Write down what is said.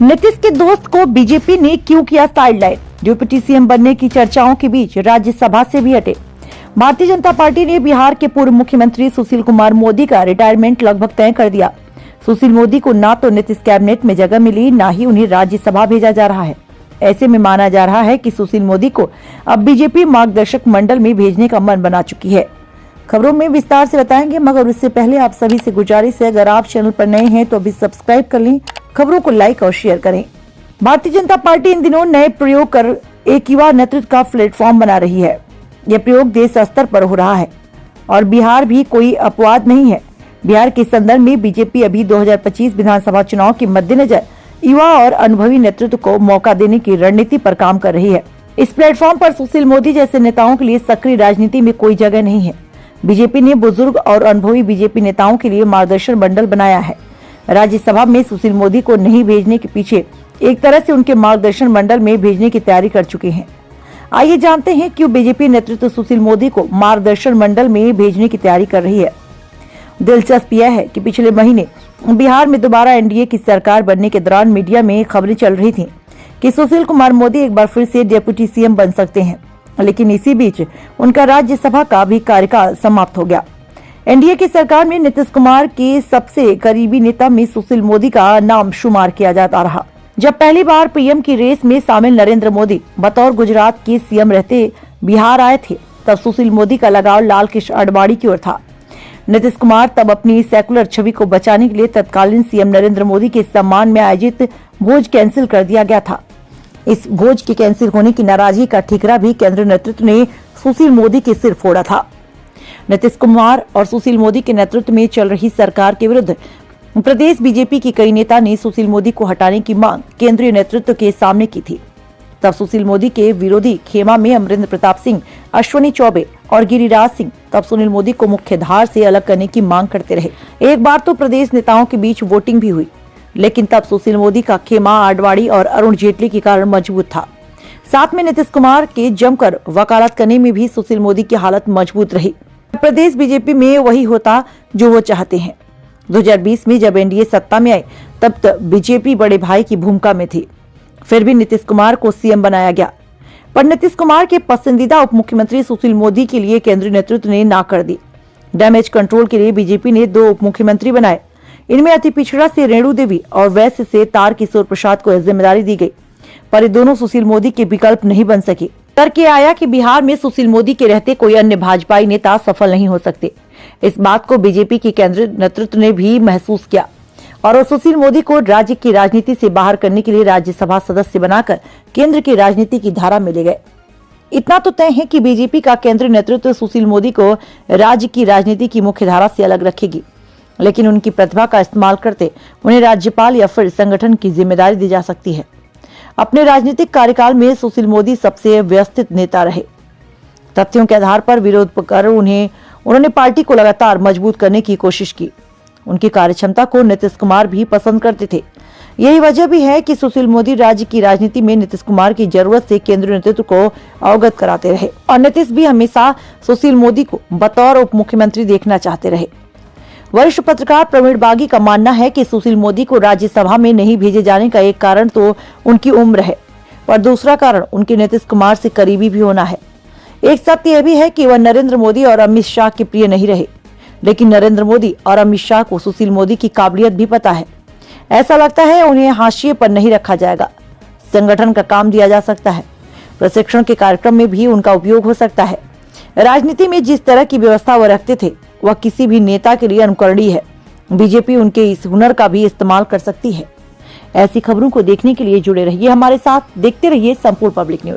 नीतीश के दोस्त को बीजेपी ने क्यों किया साइडलाइन? डिप्टी सीएम बनने की चर्चाओं के बीच राज्यसभा से भी हटे। भारतीय जनता पार्टी ने बिहार के पूर्व मुख्यमंत्री सुशील कुमार मोदी का रिटायरमेंट लगभग तय कर दिया। सुशील मोदी को ना तो नीतीश कैबिनेट में जगह मिली, ना ही उन्हें राज्यसभा भेजा जा रहा है। ऐसे में माना जा रहा है कि सुशील मोदी को अब बीजेपी मार्गदर्शक मंडल में भेजने का मन बना चुकी है। खबरों में विस्तार से बताएंगे, मगर उससे पहले आप सभी से गुजारिश है, अगर आप चैनल पर नए हैं तो अभी सब्सक्राइब कर लें, खबरों को लाइक और शेयर करें। भारतीय जनता पार्टी इन दिनों नए प्रयोग कर एक युवा नेतृत्व का प्लेटफॉर्म बना रही है। यह प्रयोग देश स्तर पर हो रहा है और बिहार भी कोई अपवाद नहीं है। बिहार के संदर्भ में बीजेपी अभी 2025 विधानसभा चुनाव के मद्देनजर युवा और अनुभवी नेतृत्व को मौका देने की रणनीति पर काम कर रही है। इस प्लेटफॉर्म पर सुशील मोदी जैसे नेताओं के लिए सक्रिय राजनीति में कोई जगह नहीं है। बीजेपी ने बुजुर्ग और अनुभवी बीजेपी नेताओं के लिए मार्गदर्शन मंडल बनाया है। राज्यसभा में सुशील मोदी को नहीं भेजने के पीछे एक तरह से उनके मार्गदर्शन मंडल में भेजने की तैयारी कर चुके हैं। आइए जानते हैं क्यों बीजेपी नेतृत्व सुशील मोदी को मार्गदर्शन मंडल में भेजने की तैयारी कर रही है। दिलचस्प यह है कि पिछले महीने बिहार में दोबारा एनडीए की सरकार बनने के दौरान मीडिया में खबरें चल रही थीं कि सुशील कुमार मोदी एक बार फिर से डिप्टी सीएम बन सकते हैं, लेकिन इसी बीच उनका राज्यसभा का भी कार्यकाल समाप्त हो गया। एनडीए की सरकार में नीतीश कुमार के सबसे करीबी नेता में सुशील मोदी का नाम शुमार किया जाता रहा। जब पहली बार पीएम की रेस में शामिल नरेंद्र मोदी बतौर गुजरात के सीएम रहते बिहार आए थे, तब सुशील मोदी का लगाव लाल कृष्ण आडवाणी की ओर था। नीतीश कुमार तब अपनी सेकुलर छवि को बचाने के लिए तत्कालीन सीएम नरेंद्र मोदी के सम्मान में आयोजित भोज कैंसिल कर दिया गया था। इस भोज के कैंसिल होने की नाराजगी का ठिकरा भी केंद्रीय नेतृत्व ने सुशील मोदी के सिर फोड़ा था। नीतीश कुमार और सुशील मोदी के नेतृत्व में चल रही सरकार के विरुद्ध प्रदेश बीजेपी के कई नेता ने सुशील मोदी को हटाने की मांग केंद्रीय नेतृत्व के सामने की थी। तब सुशील मोदी के विरोधी खेमा में अमरिंदर प्रताप सिंह, अश्विनी चौबे और गिरिराज सिंह तब सुशील मोदी को मुख्य धार से अलग करने की मांग करते रहे। एक बार तो प्रदेश नेताओं के बीच वोटिंग भी हुई, लेकिन तब सुशील मोदी का खेमा आडवाणी और अरुण जेटली के कारण मजबूत था। साथ में नीतीश कुमार के जमकर वकालत करने में भी सुशील मोदी की हालत मजबूत रही। प्रदेश बीजेपी में वही होता जो वो चाहते हैं। 2020 में जब एनडीए सत्ता में आई, तब तक बीजेपी बड़े भाई की भूमिका में थी। फिर भी नीतीश कुमार को सीएम बनाया गया, पर नीतीश कुमार के पसंदीदा उप मुख्यमंत्री सुशील मोदी के लिए केंद्रीय नेतृत्व ने ना कर दी। डैमेज कंट्रोल के लिए बीजेपी ने 2 उप मुख्यमंत्री बनाए। इनमें अति पिछड़ा से रेणु देवी और वैश्य से तारकिशोर प्रसाद को जिम्मेदारी दी गई, पर ये दोनों सुशील मोदी के विकल्प नहीं बन सके। तर्क ये आया कि बिहार में सुशील मोदी के रहते कोई अन्य भाजपाई नेता सफल नहीं हो सकते। इस बात को बीजेपी के केंद्रीय नेतृत्व ने भी महसूस किया और सुशील मोदी को राज्य की राजनीति से बाहर करने के लिए राज्यसभा सदस्य बनाकर केंद्र की राजनीति की धारा में ले गए। इतना तो तय है कि बीजेपी का केंद्रीय नेतृत्व सुशील मोदी को राज्य की राजनीति की मुख्य धारा से अलग रखेगी, लेकिन उनकी प्रतिभा का इस्तेमाल करते उन्हें राज्यपाल या फिर संगठन की जिम्मेदारी दी जा सकती है। अपने राजनीतिक कार्यकाल में सुशील मोदी सबसे व्यवस्थित नेता रहे। तथ्यों के आधार पर विरोध कर उन्होंने पार्टी को लगातार मजबूत करने की कोशिश की। उनकी कार्यक्षमता को नीतीश कुमार भी पसंद करते थे। यही वजह भी है कि सुशील मोदी राज्य की राजनीति में नीतीश कुमार की जरूरत से केंद्रीय नेतृत्व को अवगत कराते रहे और नीतीश भी हमेशा सुशील मोदी को बतौर उप मुख्यमंत्री देखना चाहते रहे। वरिष्ठ पत्रकार प्रवीण बागी का मानना है कि सुशील मोदी को राज्यसभा में नहीं भेजे जाने का एक कारण तो उनकी उम्र है, पर दूसरा कारण उनके नीतीश कुमार से करीबी भी होना है। एक सत्य यह भी है कि वह नरेंद्र मोदी और अमित शाह के प्रिय नहीं रहे, लेकिन नरेंद्र मोदी और अमित शाह को सुशील मोदी की काबिलियत भी पता है। ऐसा लगता है उन्हें हाशिए पर नहीं रखा जाएगा। संगठन का काम दिया जा सकता है, प्रशिक्षण के कार्यक्रम में भी उनका उपयोग हो सकता है। राजनीति में जिस तरह की व्यवस्था वह रखते थे, वह किसी भी नेता के लिए अनुकरणीय है। बीजेपी उनके इस हुनर का भी इस्तेमाल कर सकती है। ऐसी खबरों को देखने के लिए जुड़े रहिए हमारे साथ, देखते रहिए संपूर्ण पब्लिक न्यूज।